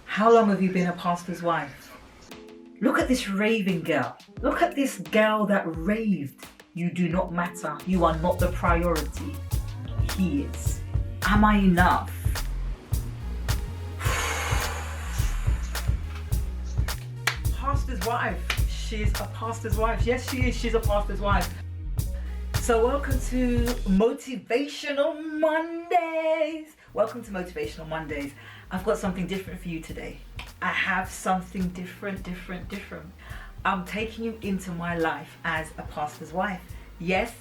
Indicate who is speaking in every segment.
Speaker 1: How long have you been a pastor's wife? Look at this raving girl. Look at this girl that raved. You do not matter. You are not the priority. He is. Am I enough? Pastor's wife. She's a pastor's wife. Yes, she is. She's a pastor's wife. So welcome to Motivational Mondays. Welcome to Motivational Mondays. I've got something different for you today. I have something different. I'm taking you into my life as a pastor's wife. Yes.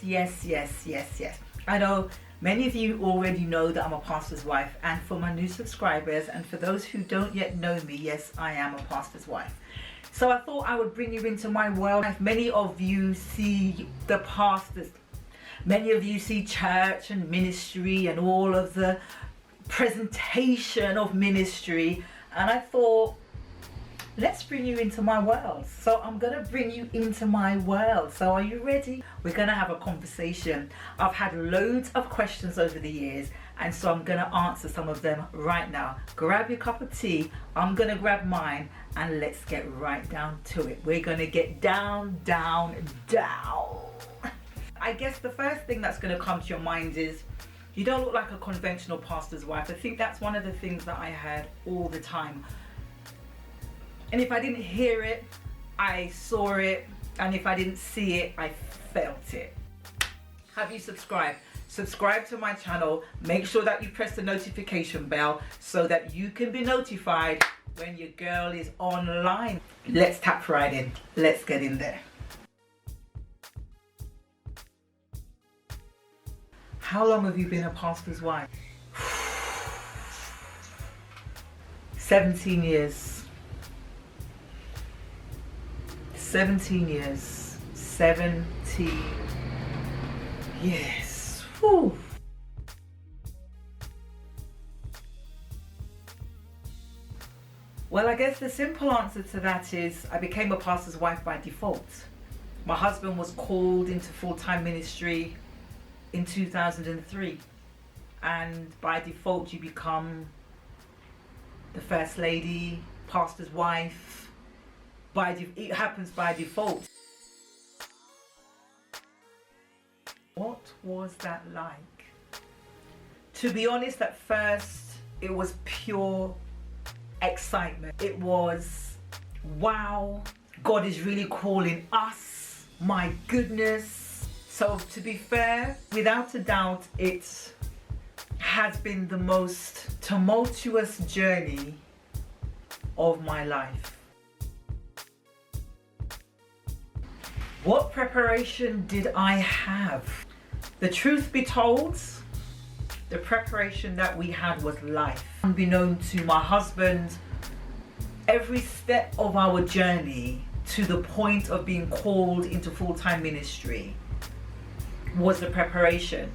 Speaker 1: I know many of you already know that I'm a pastor's wife, and for my new subscribers and for those who don't yet know me, yes, I am a pastor's wife. So I thought I would bring you into my world. Many of you see the pastors, many of you see church and ministry and all of the presentation of ministry, and I thought, let's bring you into my world. So I'm gonna bring you into my world. So are you ready? We're gonna have a conversation. I've had loads of questions over the years, and so I'm gonna answer some of them right now. Grab your cup of tea, I'm gonna grab mine, and let's get right down to it. We're gonna get down. I guess the first thing that's gonna come to your mind is, you don't look like a conventional pastor's wife. I think that's one of the things that I heard all the time. And if I didn't hear it, I saw it. And if I didn't see it, I felt it. Have you subscribed? Subscribe to my channel. Make sure that you press the notification bell so that you can be notified when your girl is online. Let's tap right in. Let's get in there. How long have you been a pastor's wife? 17 years. 17 years. 17 years. Whew. Well, I guess the simple answer to that is I became a pastor's wife by default. My husband was called into full-time ministry in 2003, and by default you become the first lady, pastor's wife. It happens by default. What was that like? To be honest, at first it was pure excitement. It was, wow, God is really calling us. My goodness. So to be fair, without a doubt, it has been the most tumultuous journey of my life. What preparation did I have? The truth be told, the preparation that we had was life. Unbeknown to my husband, every step of our journey to the point of being called into full-time ministry was the preparation.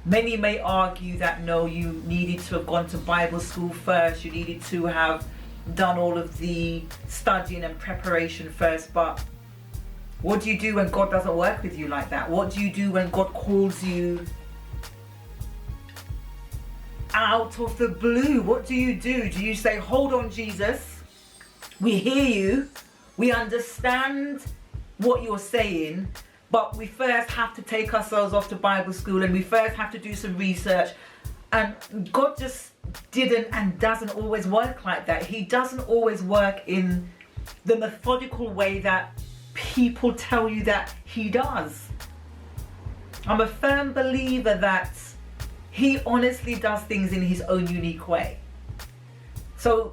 Speaker 1: Many may argue that no, you needed to have gone to Bible school first, you needed to have done all of the studying and preparation first, but what do you do when God doesn't work with you like that? What do you do when God calls you out of the blue? What do you do? Do you say, hold on, Jesus, we hear you, we understand what you're saying, but we first have to take ourselves off to Bible school and we first have to do some research? And God just didn't and doesn't always work like that. He doesn't always work in the methodical way that people tell you that he does. I'm a firm believer that he honestly does things in his own unique way. So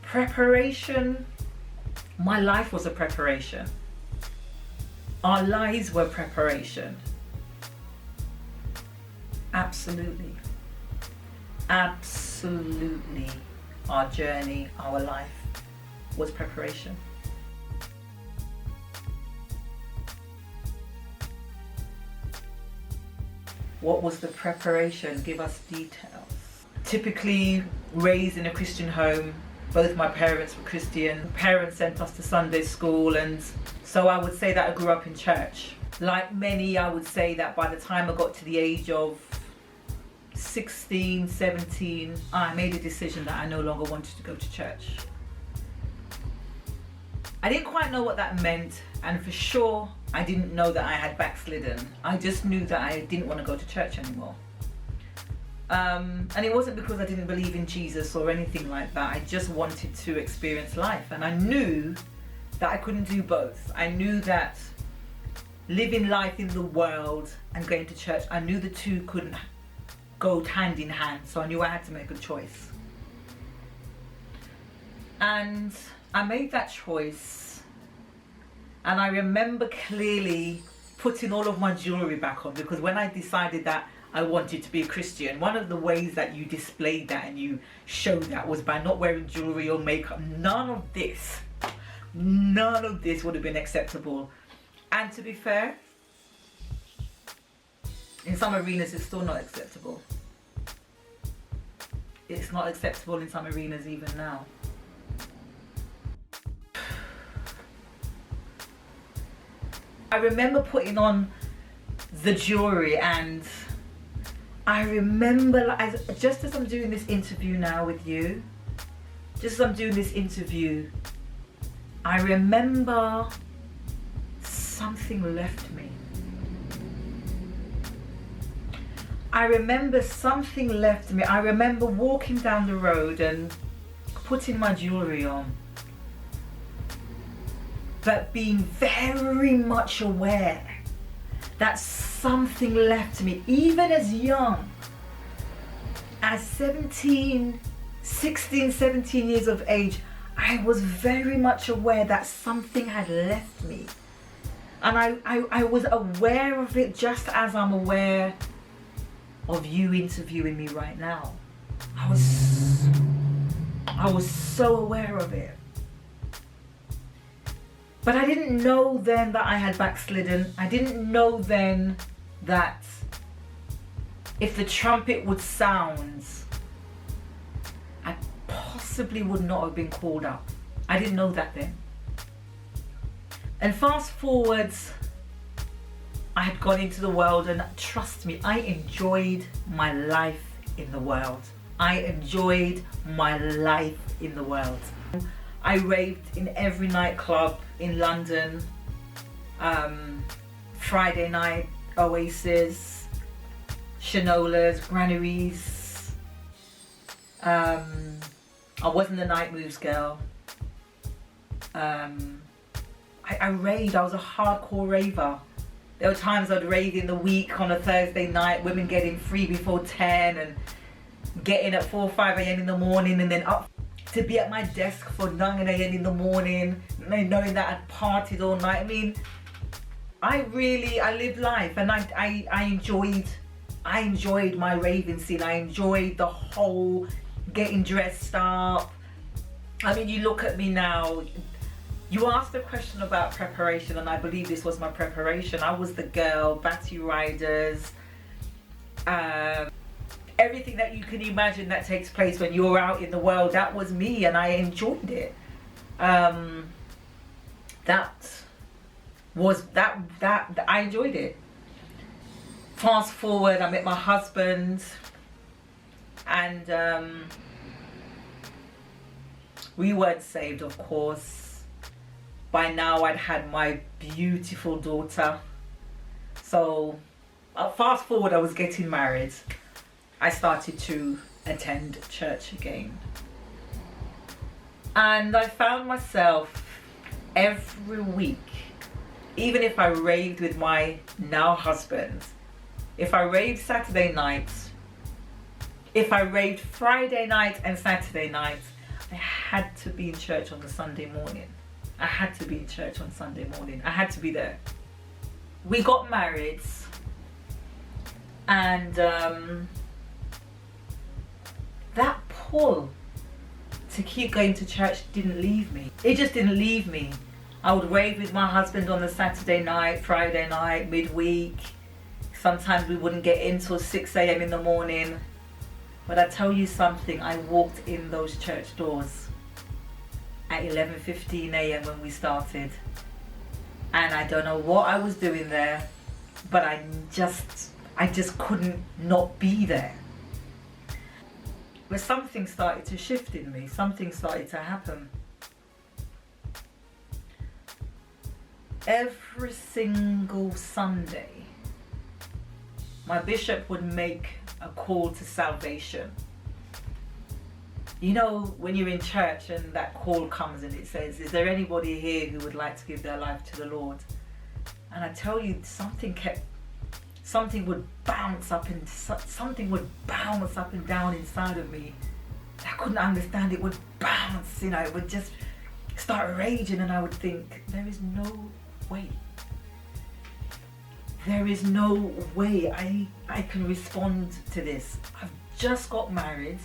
Speaker 1: preparation, my life was a preparation. Our lives were preparation. Absolutely. Our journey, our life was preparation. What was the preparation? Give us details. Typically raised in a Christian home. Both my parents were Christian. Parents sent us to Sunday school, and so I would say that I grew up in church. Like many, I would say that by the time I got to the age of 16, 17, I made a decision that I no longer wanted to go to church. I didn't quite know what that meant, and for sure I didn't know that I had backslidden. I just knew that I didn't want to go to church anymore. And it wasn't because I didn't believe in Jesus or anything like that. I just wanted to experience life, and I knew that I couldn't do both. I knew that living life in the world and going to church, I knew the two couldn't go hand in hand, so I knew I had to make a choice. And I made that choice, and I remember clearly putting all of my jewelry back on, because when I decided that I wanted to be a Christian, one of the ways that you displayed that and you showed that was by not wearing jewelry or makeup. None of this would have been acceptable. And to be fair, in some arenas it's still not acceptable. It's not acceptable in some arenas even now. I remember putting on the jewelry, and I remember, just as I'm doing this interview now with you, I remember something left me. I remember walking down the road and putting my jewelry on, but being very much aware that something left me, even as young as 16, 17 years of age. I was very much aware that something had left me. And I was aware of it just as I'm aware of you interviewing me right now. I was so aware of it. But I didn't know then that I had backslidden. I didn't know then that if the trumpet would sound, I possibly would not have been called up. I didn't know that then. And fast forwards, I had gone into the world, and trust me, I enjoyed my life in the world. I raved in every nightclub in London. Friday night, Oasis, Shanolas, Granaries. I wasn't a night moves girl. I raved. I was a hardcore raver. There were times I'd rave in the week on a Thursday night, women getting free before 10 and getting at 4 or 5 a.m. in the morning, and then up to be at my desk for 9 a.m. in the morning, knowing that I'd partied all night. I mean, I lived life, and I enjoyed my raving scene. I enjoyed the whole getting dressed up. I mean, you look at me now. You asked a question about preparation, and I believe this was my preparation. I was the girl, Batty Riders, everything that you can imagine that takes place when you're out in the world, that was me, and I enjoyed it. I enjoyed it. Fast forward, I met my husband, and we weren't saved, of course. By now I'd had my beautiful daughter. So fast forward, I was getting married. I started to attend church again. And I found myself every week, even if I raved with my now husband, if I raved Saturday night, if I raved Friday night and Saturday night, I had to be in church on the Sunday morning. I had to be in church on Sunday morning. I had to be there. We got married, and that pull to keep going to church didn't leave me. It just didn't leave me. I would rave with my husband on the Saturday night, Friday night, midweek. Sometimes we wouldn't get in till 6 a.m. in the morning. But I tell you something, I walked in those church doors at 11:15 a.m. when we started. And I don't know what I was doing there, but I just couldn't not be there. But something started to shift in me. Something started to happen. Every single Sunday, my bishop would make a call to salvation. You know, when you're in church and that call comes and it says, is there anybody here who would like to give their life to the Lord? And I tell you, something would bounce up and down inside of me. I couldn't understand. It would bounce, you know, it would just start raging, and I would think, there is no way. There is no way I can respond to this. I've just got married.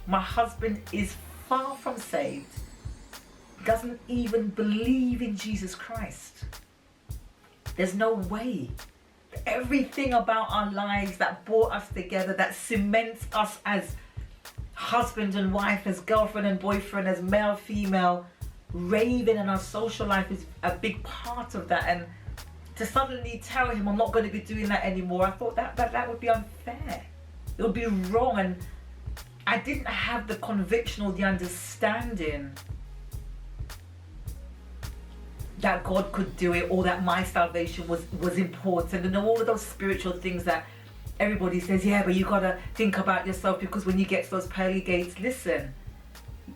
Speaker 1: My husband is far from saved. Doesn't even believe in Jesus Christ. There's no way. Everything about our lives that brought us together, that cements us as husband and wife, as girlfriend and boyfriend, as male, female, raving in our social life is a big part of that. And to suddenly tell him I'm not going to be doing that anymore, I thought that would be unfair. It would be wrong, and I didn't have the conviction or the understanding that God could do it, or that my salvation was important, and all of those spiritual things that everybody says, yeah, but you gotta think about yourself, because when you get to those pearly gates, listen,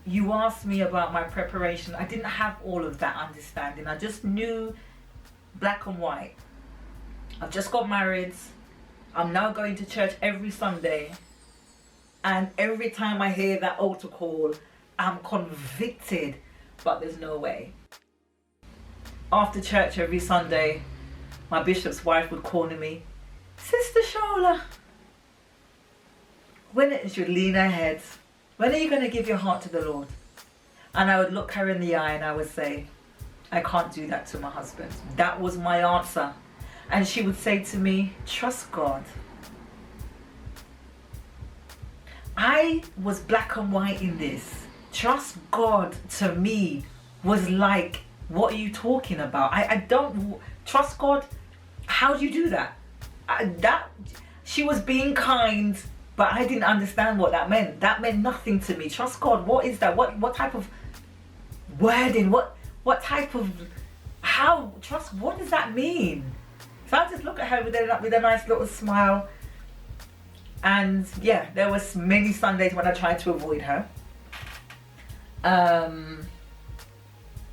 Speaker 1: you asked me about my preparation. I didn't have all of that understanding. I just knew black and white. I've just got married. I'm now going to church every Sunday, and every time I hear that altar call, I'm convicted, but there's no way. After church every Sunday, my bishop's wife would corner me, Sister Shola, she would lean her head, when are you going to give your heart to the Lord? And I would look her in the eye and I would say, I can't do that to my husband. That was my answer. And she would say to me, trust God. I was black and white in this. Trust God to me was like, what are you talking about? I don't trust God. How do you do that? She was being kind, but I didn't understand what that meant. That meant nothing to me. Trust God. What is that? What type of wording? What type of trust? What does that mean? So I just look at her with a nice little smile. And yeah, there was many Sundays when I tried to avoid her.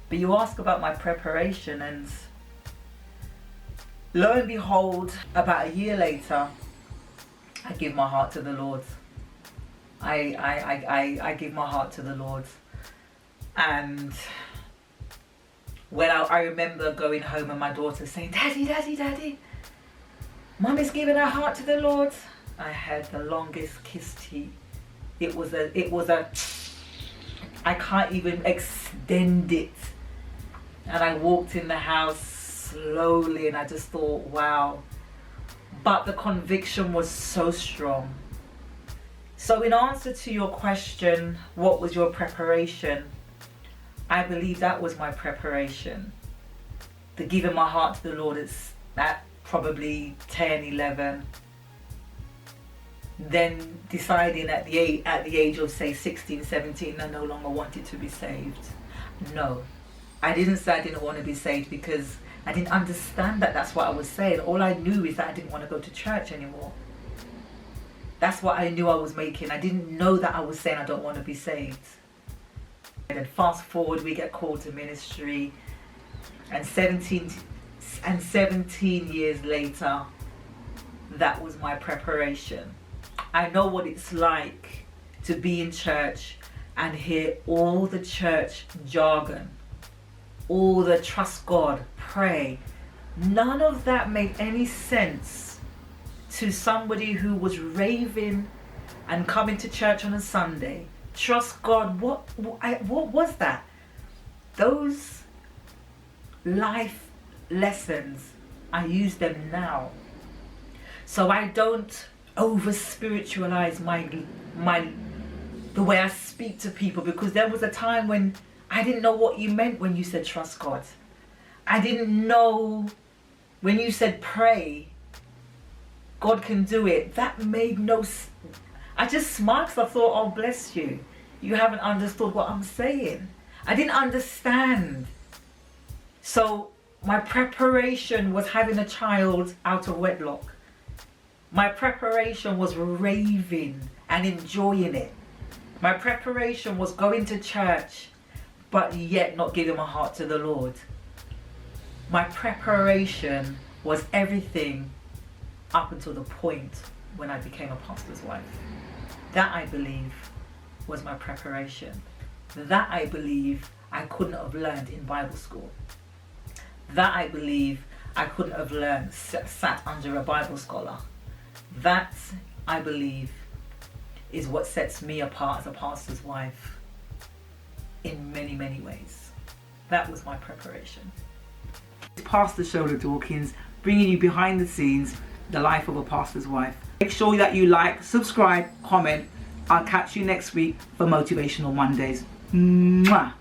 Speaker 1: But you ask about my preparation, and lo and behold, about a year later, I give my heart to the Lord. I give my heart to the Lord. And when I remember going home and my daughter saying, Daddy, Daddy, Daddy, Mummy's giving her heart to the Lord. I had the longest kiss tea. It was a, I can't even extend it. And I walked in the house slowly and I just thought, wow. But the conviction was so strong. So in answer to your question, what was your preparation? I believe that was my preparation. The giving my heart to the Lord is at probably 10, 11. Then deciding at the age of say 16, 17, I no longer wanted to be saved. No, I didn't say I didn't want to be saved because I didn't understand that that's what I was saying. All I knew is that I didn't want to go to church anymore. That's what I knew I was making. I didn't know that I was saying I don't want to be saved. And then fast forward, we get called to ministry, and 17 years later, that was my preparation. I know what it's like to be in church and hear all the church jargon, all the trust God, pray. None of that made any sense to somebody who was raving and coming to church on a Sunday. Trust God, what was that? Those life lessons, I use them now. So I don't over spiritualize the way I speak to people, because there was a time when I didn't know what you meant when you said trust God. I didn't know when you said pray, God can do it. That made no sense. I just smiled because I thought, oh, bless you. You haven't understood what I'm saying. I didn't understand. So my preparation was having a child out of wedlock. My preparation was raving and enjoying it. My preparation was going to church, but yet not giving my heart to the Lord. My preparation was everything up until the point when I became a pastor's wife. That, I believe, was my preparation. That, I believe, I couldn't have learned in Bible school. That, I believe, I couldn't have learned sat under a Bible scholar. That, I believe, is what sets me apart as a pastor's wife in many, many ways. That was my preparation. Pastor Shola Dawkins, bringing you behind the scenes, the life of a pastor's wife. Make sure that you like, subscribe, comment. I'll catch you next week for Motivational Mondays. Mwah!